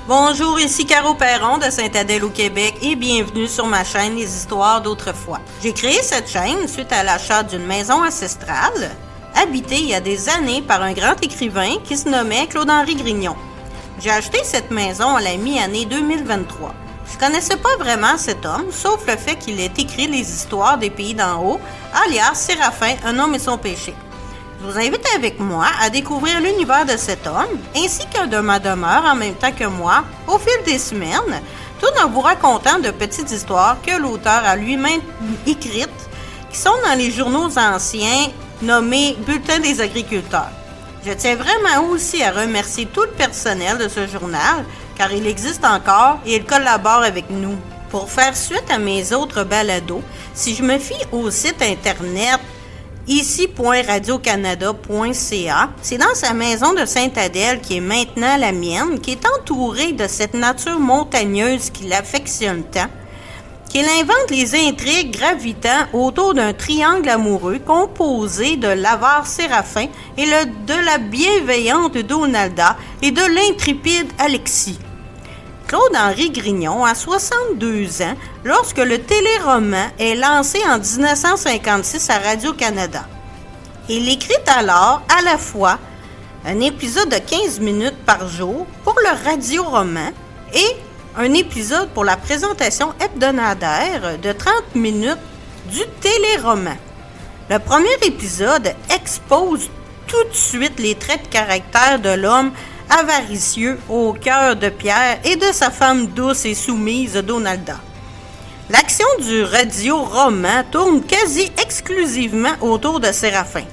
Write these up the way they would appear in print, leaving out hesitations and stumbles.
Bonjour, ici Caro Perron de Sainte-Adèle au Québec et bienvenue sur ma chaîne Les Histoires d'autrefois. J'ai créé cette chaîne suite à l'achat d'une maison ancestrale, habitée il y a des années par un grand écrivain qui se nommait Claude-Henri Grignon. J'ai acheté cette maison à la mi-année 2023. Je connaissais pas vraiment cet homme, sauf le fait qu'il ait écrit les histoires des pays d'en haut, alias Séraphin, un homme et son péché. Je vous invite avec moi à découvrir l'univers de cet homme, ainsi que de ma demeure en même temps que moi, au fil des semaines, tout en vous racontant de petites histoires que l'auteur a lui-même écrites, qui sont dans les journaux anciens nommés Bulletins des agriculteurs. Je tiens vraiment aussi à remercier tout le personnel de ce journal, car il existe encore et il collabore avec nous. Pour faire suite à mes autres balados, si je me fie au site internet ici.radiocanada.ca, c'est dans sa maison de Sainte-Adèle, qui est maintenant la mienne, qui est entourée de cette nature montagneuse qui l'affectionne tant, qu'il invente les intrigues gravitant autour d'un triangle amoureux composé de l'avare Séraphin et de la bienveillante Donalda et de l'intrépide Alexis. Claude-Henri Grignon a 62 ans lorsque le téléroman est lancé en 1956 à Radio-Canada. Il écrit alors à la fois un épisode de 15 minutes par jour pour le radioroman et un épisode pour la présentation hebdomadaire de 30 minutes du téléroman. Le premier épisode expose tout de suite les traits de caractère de l'homme avaricieux au cœur de pierre et de sa femme douce et soumise Donalda. L'action du radio-roman tourne quasi exclusivement autour de Séraphin.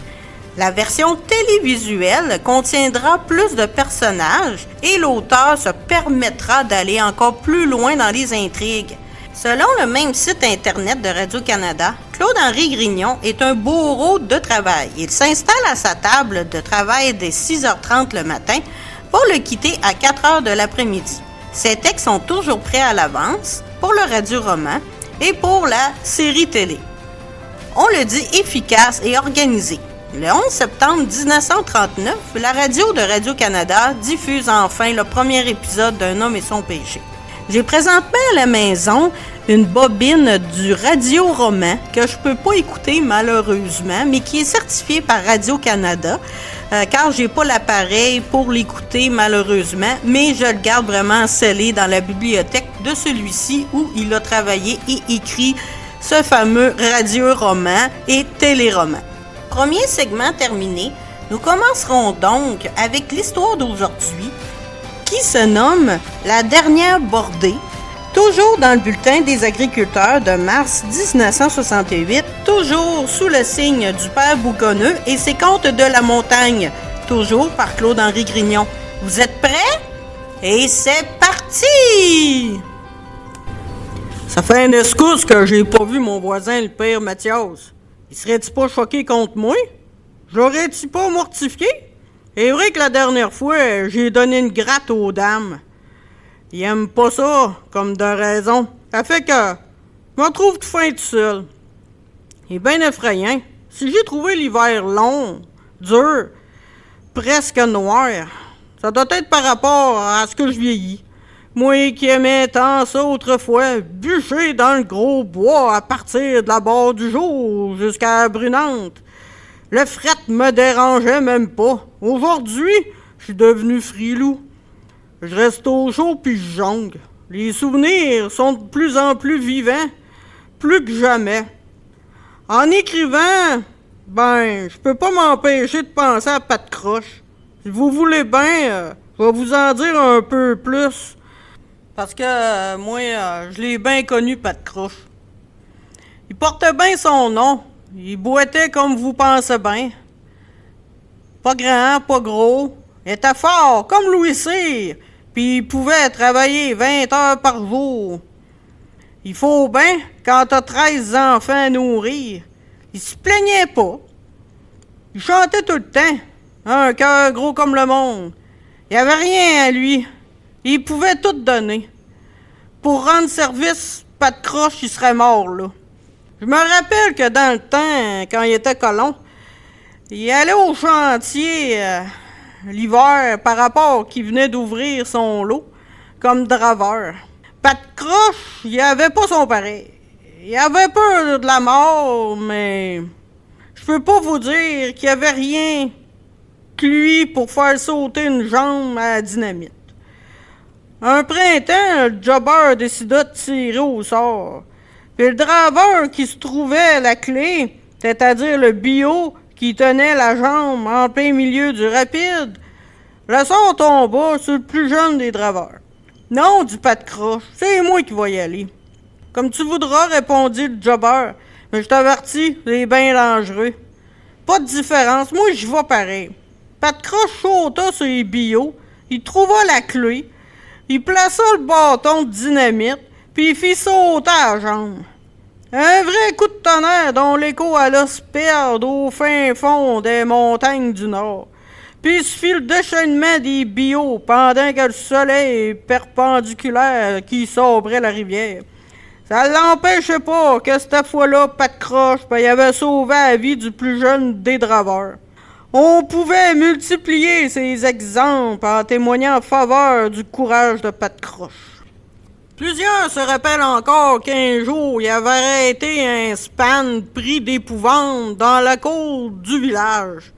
La version télévisuelle contiendra plus de personnages et l'auteur se permettra d'aller encore plus loin dans les intrigues. Selon le même site internet de Radio-Canada, Claude-Henri Grignon est un bourreau de travail. Il s'installe à sa table de travail dès 6h30 le matin pour le quitter à 4h de l'après-midi. Ces textes sont toujours prêts à l'avance pour le radio-roman et pour la série télé. On le dit efficace et organisé. Le 11 septembre 1939, la radio de Radio-Canada diffuse enfin le premier épisode d'Un homme et son péché. J'ai présentement à la maison une bobine du radio-roman que je peux pas écouter malheureusement, mais qui est certifiée par Radio-Canada, car j'ai pas l'appareil pour l'écouter malheureusement, mais je le garde vraiment scellé dans la bibliothèque de celui-ci où il a travaillé et écrit ce fameux radio-roman et téléroman. Premier segment terminé, nous commencerons donc avec l'histoire d'aujourd'hui qui se nomme La dernière bordée, toujours dans le bulletin des agriculteurs de mars 1968, toujours sous le signe du père Bougonneux et ses contes de la montagne, toujours par Claude-Henri Grignon. Vous êtes prêts? Et c'est parti! Ça fait un escousse que j'ai pas vu mon voisin le père Mathias. Il serait-tu pas choqué contre moi? J'aurais-tu pas mortifié? C'est vrai que la dernière fois, j'ai donné une gratte aux dames. Il aime pas ça, comme de raison. Ça fait que je me trouve tout fin tout seul. Il est bien effrayant. Si j'ai trouvé l'hiver long, dur, presque noir, ça doit être par rapport à ce que je vieillis. Moi qui aimais tant ça autrefois, bûcher dans le gros bois à partir de la barre du jour jusqu'à la brunante. Le fret me dérangeait même pas. Aujourd'hui, je suis devenu frilou. Je reste au chaud puis je jongle. Les souvenirs sont de plus en plus vivants, plus que jamais. En écrivant, je peux pas m'empêcher de penser à Pat Croche. Si vous voulez bien, je vais vous en dire un peu plus. Parce que moi, je l'ai bien connu, Pat Croche. Il portait bien son nom. Il boitait comme vous pensez bien. Pas grand, pas gros. Il était fort, comme Louis Cyr. Puis il pouvait travailler 20 heures par jour. Il faut bien, quand t'as 13 enfants à nourrir. Il se plaignait pas. Il chantait tout le temps. Un cœur gros comme le monde. Il n'y avait rien à lui. Il pouvait tout donner. Pour rendre service, Pat Croche, il serait mort, là. Je me rappelle que dans le temps, quand il était colon, il allait au chantier l'hiver par rapport qu'il venait d'ouvrir son lot. comme draveur. Pat Croche, il avait pas son pareil. Il avait peur de la mort, mais je peux pas vous dire qu'il y avait rien que lui pour faire sauter une jambe à la dynamite. Un printemps, le jobber décida de tirer au sort. Puis le draveur qui se trouvait à la clé, c'est-à-dire le bio qui tenait la jambe en plein milieu du rapide, le sort tomba sur le plus jeune des draveurs. Non, dit Pat Croche, c'est moi qui vais y aller. Comme tu voudras, répondit le jobber, mais je t'avertis, c'est bien dangereux. Pas de différence, moi j'y vais pareil. Pat Croche sauta sur les bio, il trouva la clé, il plaça le bâton de dynamite, puis il fit sauter la jambe. Un vrai coup de tonnerre dont l'écho alla se perdre au fin fond des montagnes du Nord. Puis il se fit le déchaînement des bio pendant que le soleil perpendiculaire qui sabrait la rivière. Ça l'empêchait pas que cette fois-là, Pat Croche, il avait sauvé la vie du plus jeune des draveurs. On pouvait multiplier ces exemples en témoignant en faveur du courage de Pat Croche. Plusieurs se rappellent encore qu'un jour, il avait arrêté un span pris d'épouvante dans la cour du village.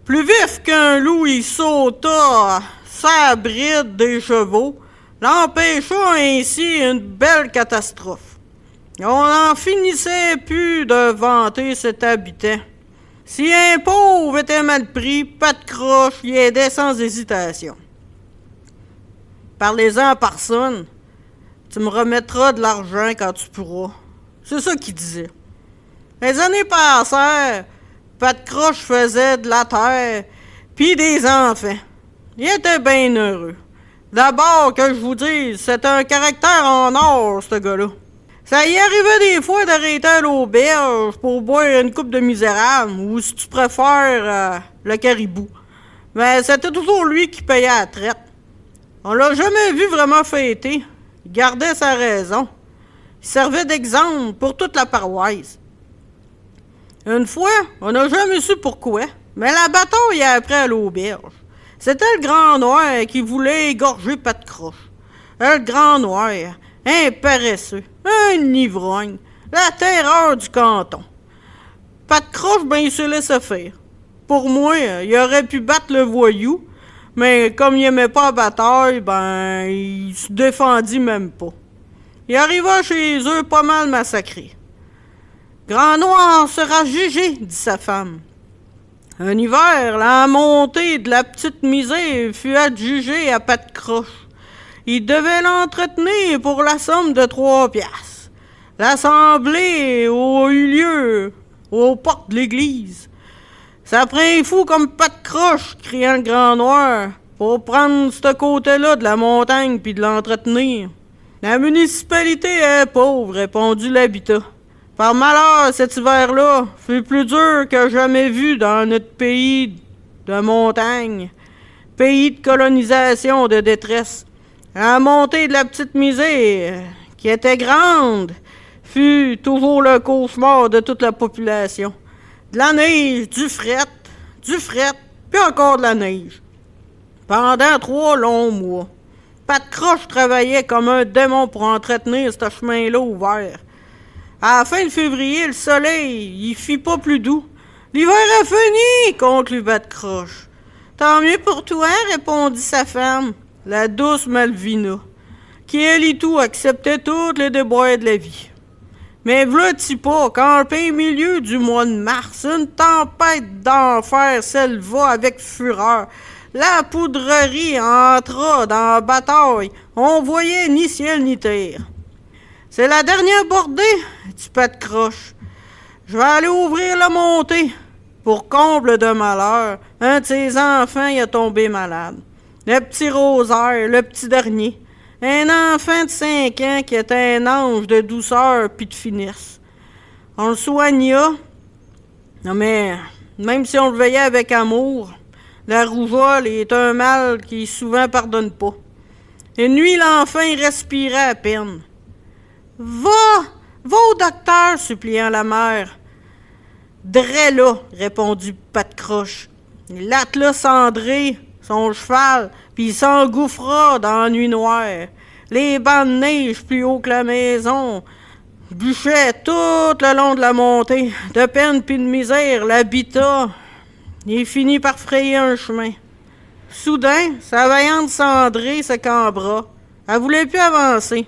Plus vif qu'un loup, il sauta sa bride des chevaux, l'empêcha ainsi une belle catastrophe. On n'en finissait plus de vanter cet habitant. Si un pauvre était mal pris, Pat Croche y aidait sans hésitation. Parlez-en à personne. Tu me remettras de l'argent quand tu pourras. C'est ça qu'il disait. Les années passèrent, Pat Croche faisait de la terre, puis des enfants. Il était bien heureux. D'abord, que je vous dise, c'est un caractère en or, ce gars-là. Ça y arrivait des fois d'arrêter à l'auberge pour boire une coupe de misérable, ou si tu préfères, le caribou. Mais c'était toujours lui qui payait la traite. On l'a jamais vu vraiment fêter. Il gardait sa raison. Il servait d'exemple pour toute la paroisse. Une fois, on n'a jamais su pourquoi, mais la bataille après à l'auberge. C'était le Grand Noir qui voulait égorger Pat Croche. Le Grand Noir, un paresseux, un ivrogne, la terreur du canton. Pat Croche, il se laissait faire. Pour moi, il aurait pu battre le voyou, mais comme il aimait pas la bataille, il se défendit même pas. Il arriva chez eux pas mal massacré. Grand Noir sera jugé, dit sa femme. Un hiver, la montée de la petite misère fut adjugée à Pat Croche. Il devait l'entretenir pour la somme de 3 piastres. L'assemblée a eu lieu aux portes de l'église. Ça prend un fou comme Pat Croche, criant le Grand Noir, pour prendre ce côté-là de la montagne puis de l'entretenir. La municipalité est pauvre, répondit l'habitat. Par malheur, cet hiver-là fut plus dur que jamais vu dans notre pays de montagne, pays de colonisation de détresse. La montée de la petite misère, qui était grande, fut toujours le cauchemar de toute la population. De la neige, du fret, puis encore de la neige. Pendant 3 longs mois, Pat Croche travaillait comme un démon pour entretenir ce chemin-là ouvert. À la fin de février, le soleil, il fit pas plus doux. L'hiver a fini, conclut Pat Croche. Tant mieux pour toi, répondit sa femme, la douce Malvina, qui elle et tout acceptait tous les déboires de la vie. Mais v'là-t-il pas, qu'en plein milieu du mois de mars, une tempête d'enfer s'éleva avec fureur. La poudrerie entra dans la bataille. On voyait ni ciel ni terre. C'est la dernière bordée, dit Pat Croche. Je vais aller ouvrir la montée. Pour comble de malheur, un de ses enfants y a tombé malade. Le petit Rosaire, le petit dernier. Un enfant de 5 ans qui était un ange de douceur puis de finesse. On le soigna. Non mais, même si on le veillait avec amour, la rougeole est un mal qui souvent pardonne pas. Une nuit, l'enfant il respirait à peine. Va au docteur, suppliant la mère. Dre là, répondit Pat Croche. Il attela Cendré, son cheval, puis il s'engouffra dans la nuit noire. Les bancs de neige plus haut que la maison bûchaient tout le long de la montée. De peine puis de misère, l'habitat, il finit par frayer un chemin. Soudain, sa vaillante cendrée se cambra. Elle voulait plus avancer.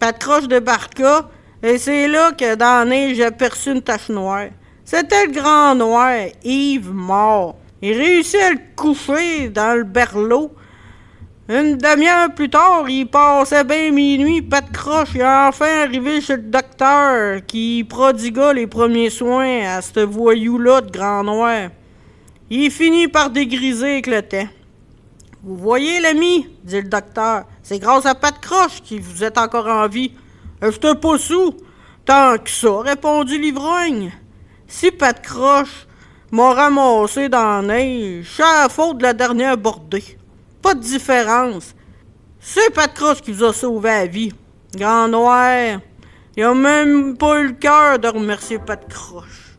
Pat Croche débarqua, et c'est là que dans la neige, j'aperçus une tache noire. C'était le Grand Noir, Yves mort. Il réussit à le coucher dans le berlot. Une demi-heure plus tard, il passait bien minuit, Pat Croche est enfin arrivé chez le docteur qui prodigua les premiers soins à ce voyou-là de Grand Noir. Il finit par dégriser avec le temps. « Vous voyez, l'ami, dit le docteur, c'est grâce à Pat Croche que vous êtes encore en vie. J'étais pas sous. Tant que ça, répondit l'ivrogne. Si Pat Croche m'a ramassé dans la neige, c'est à la faute de la dernière bordée. Pas de différence. C'est Pat Croche qui vous a sauvé la vie. Grand Noir, il a même pas eu le cœur de remercier Pat Croche.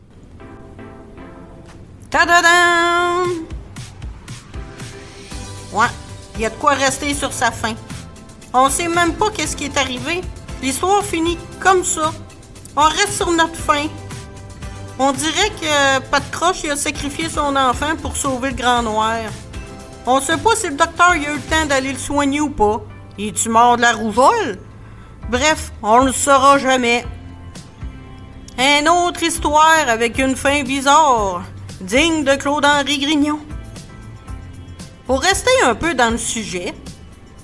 Tadadam! Ouais, il y a de quoi rester sur sa fin. On sait même pas qu'est-ce qui est arrivé. L'histoire finit comme ça. On reste sur notre fin. On dirait que Pat Croche il a sacrifié son enfant pour sauver le Grand Noir. On sait pas si le docteur a eu le temps d'aller le soigner ou pas. Il est-tu mort de la rougeole? Bref, on le saura jamais. Une autre histoire avec une fin bizarre, digne de Claude-Henri Grignon. Pour rester un peu dans le sujet,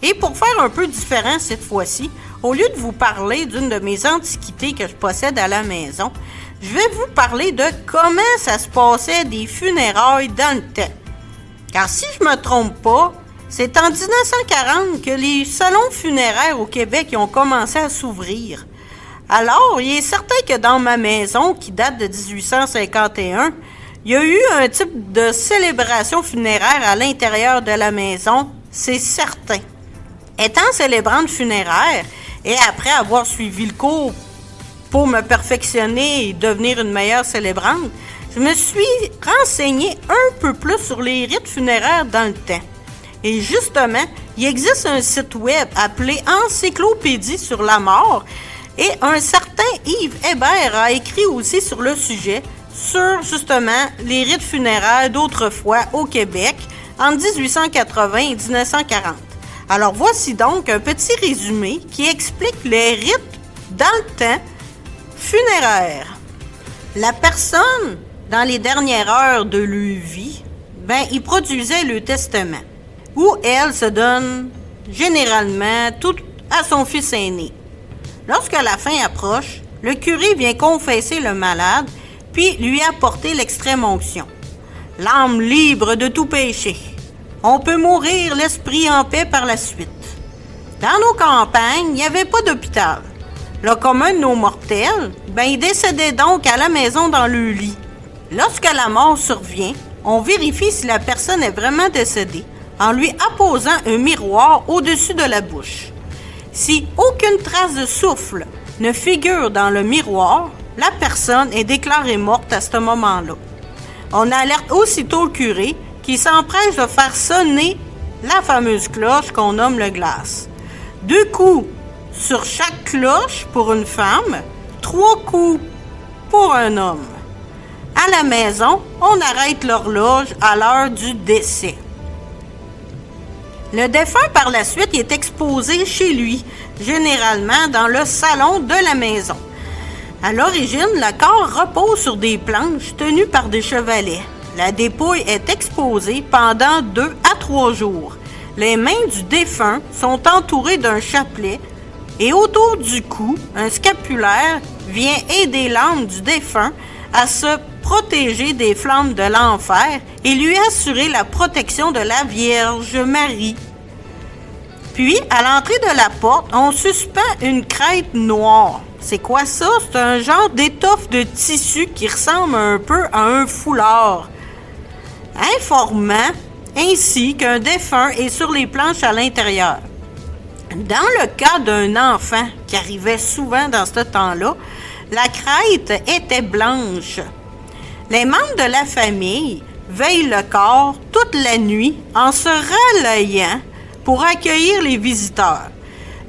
et pour faire un peu différent cette fois-ci, au lieu de vous parler d'une de mes antiquités que je possède à la maison, je vais vous parler de comment ça se passait des funérailles dans le temps. Car si je me trompe pas, c'est en 1940 que les salons funéraires au Québec ont commencé à s'ouvrir. Alors, il est certain que dans ma maison, qui date de 1851, il y a eu un type de célébration funéraire à l'intérieur de la maison, c'est certain. Étant célébrante funéraire, et après avoir suivi le cours pour me perfectionner et devenir une meilleure célébrante, je me suis renseignée un peu plus sur les rites funéraires dans le temps. Et justement, il existe un site web appelé Encyclopédie sur la mort, et un certain Yves Hébert a écrit aussi sur le sujet, sur justement les rites funéraires d'autrefois au Québec en 1880 et 1940. Alors voici donc un petit résumé qui explique les rites dans le temps funéraire. La personne, dans les dernières heures de leur vie, il produisait le testament, où elle se donne généralement tout à son fils aîné. Lorsque la fin approche, le curé vient confesser le malade puis lui apporter l'extrême onction. L'âme libre de tout péché. On peut mourir l'esprit en paix par la suite. Dans nos campagnes, il n'y avait pas d'hôpital. Le commun de nos mortels, il décédait donc à la maison dans le lit. Lorsque la mort survient, on vérifie si la personne est vraiment décédée en lui apposant un miroir au-dessus de la bouche. Si aucune trace de souffle ne figure dans le miroir, la personne est déclarée morte à ce moment-là. On alerte aussitôt le curé qui s'empresse de faire sonner la fameuse cloche qu'on nomme le glas. 2 coups sur chaque cloche pour une femme, 3 coups pour un homme. À la maison, on arrête l'horloge à l'heure du décès. Le défunt, par la suite, est exposé chez lui, généralement dans le salon de la maison. À l'origine, le corps repose sur des planches tenues par des chevalets. La dépouille est exposée pendant 2 à 3 jours. Les mains du défunt sont entourées d'un chapelet et autour du cou, un scapulaire vient aider l'âme du défunt à se protéger des flammes de l'enfer et lui assurer la protection de la Vierge Marie. Puis, à l'entrée de la porte, on suspend une crête noire. C'est quoi ça? C'est un genre d'étoffe de tissu qui ressemble un peu à un foulard, informant ainsi qu'un défunt est sur les planches à l'intérieur. Dans le cas d'un enfant, qui arrivait souvent dans ce temps-là, la crête était blanche. Les membres de la famille veillent le corps toute la nuit en se relayant pour accueillir les visiteurs.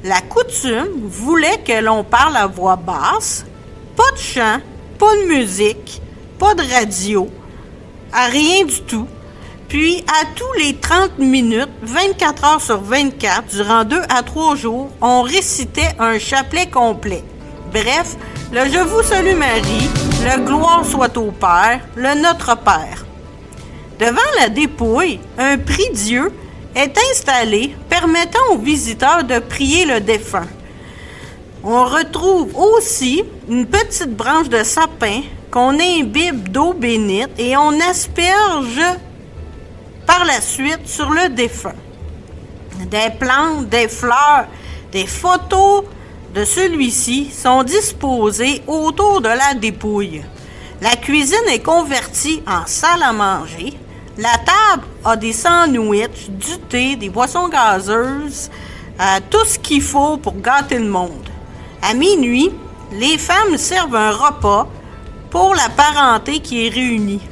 La coutume voulait que l'on parle à voix basse, pas de chant, pas de musique, pas de radio, à rien du tout. Puis, à tous les 30 minutes, 24 heures sur 24, durant 2 à 3 jours, on récitait un chapelet complet. Bref, le Je vous salue Marie, le Gloire soit au Père, le Notre Père. Devant la dépouille, un prie-Dieu est installé permettant aux visiteurs de prier le défunt. On retrouve aussi une petite branche de sapin qu'on imbibe d'eau bénite et on asperge par la suite sur le défunt. Des plantes, des fleurs, des photos de celui-ci sont disposées autour de la dépouille. La cuisine est convertie en salle à manger. La table a des sandwichs, du thé, des boissons gazeuses, tout ce qu'il faut pour gâter le monde. À minuit, les femmes servent un repas pour la parenté qui est réunie.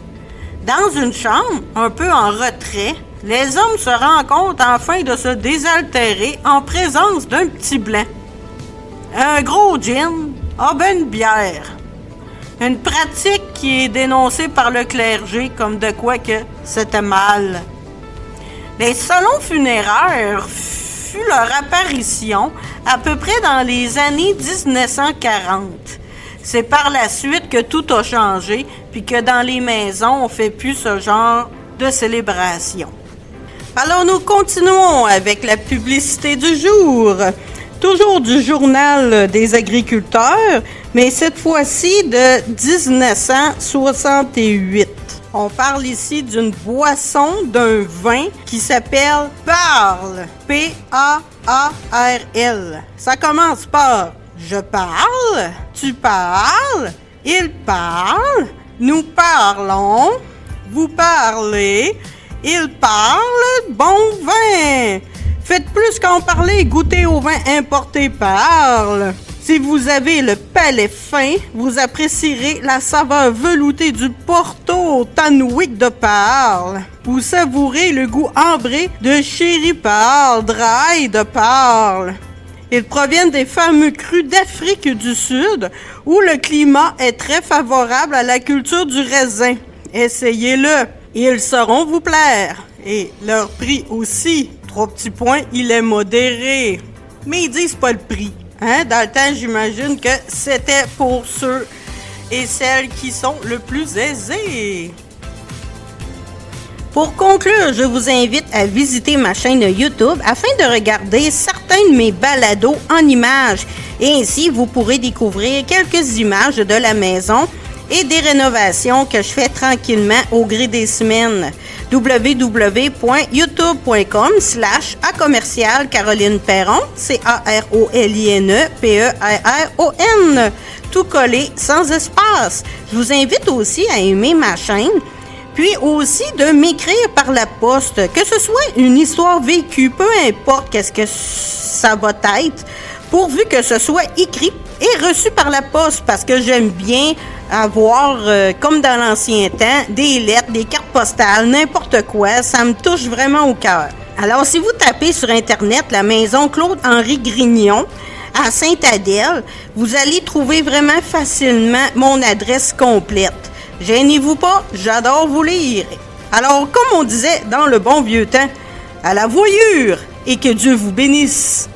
Dans une chambre, un peu en retrait, les hommes se rencontrent afin de se désaltérer en présence d'un petit blanc. Un gros gin, une bière. Une pratique qui est dénoncée par le clergé comme de quoi que c'était mal. Les salons funéraires fut leur apparition à peu près dans les années 1940. C'est par la suite que tout a changé, puis que dans les maisons, on ne fait plus ce genre de célébration. Alors, nous continuons avec la publicité du jour. Toujours du Journal des agriculteurs, mais cette fois-ci de 1968. On parle ici d'une boisson, d'un vin qui s'appelle Parle. P-A-A-R-L. Ça commence par je parle, tu parles, il parle, nous parlons, vous parlez, il parle, bon vin. Faites plus qu'en parler, goûtez au vin importé Parle. Si vous avez le palais fin, vous apprécierez la saveur veloutée du Porto Tanwick de Parle. Vous savourez le goût ambré de Sherry Parle, Dry de Parle. Ils proviennent des fameux crus d'Afrique du Sud, où le climat est très favorable à la culture du raisin. Essayez-le, ils sauront vous plaire. Et leur prix aussi, 3 petits points, il est modéré. Mais ils disent pas le prix. Dans le temps, j'imagine que c'était pour ceux et celles qui sont le plus aisés. Pour conclure, je vous invite à visiter ma chaîne YouTube afin de regarder certains de mes balados en images. Et ainsi, vous pourrez découvrir quelques images de la maison et des rénovations que je fais tranquillement au gré des semaines. www.youtube.com/@Caroline Perron, CAROLINEPERRON, tout collé sans espace. Je vous invite aussi à aimer ma chaîne, puis aussi de m'écrire par la poste, que ce soit une histoire vécue, peu importe qu'est-ce que ça va être, pourvu que ce soit écrit et reçu par la poste, parce que j'aime bien avoir, comme dans l'ancien temps, des lettres, des cartes postales, n'importe quoi, ça me touche vraiment au cœur. Alors, si vous tapez sur Internet la maison Claude-Henri Grignon à Sainte-Adèle, vous allez trouver vraiment facilement mon adresse complète. Gênez-vous pas, j'adore vous lire. Alors, comme on disait dans le bon vieux temps, à la voyure et que Dieu vous bénisse.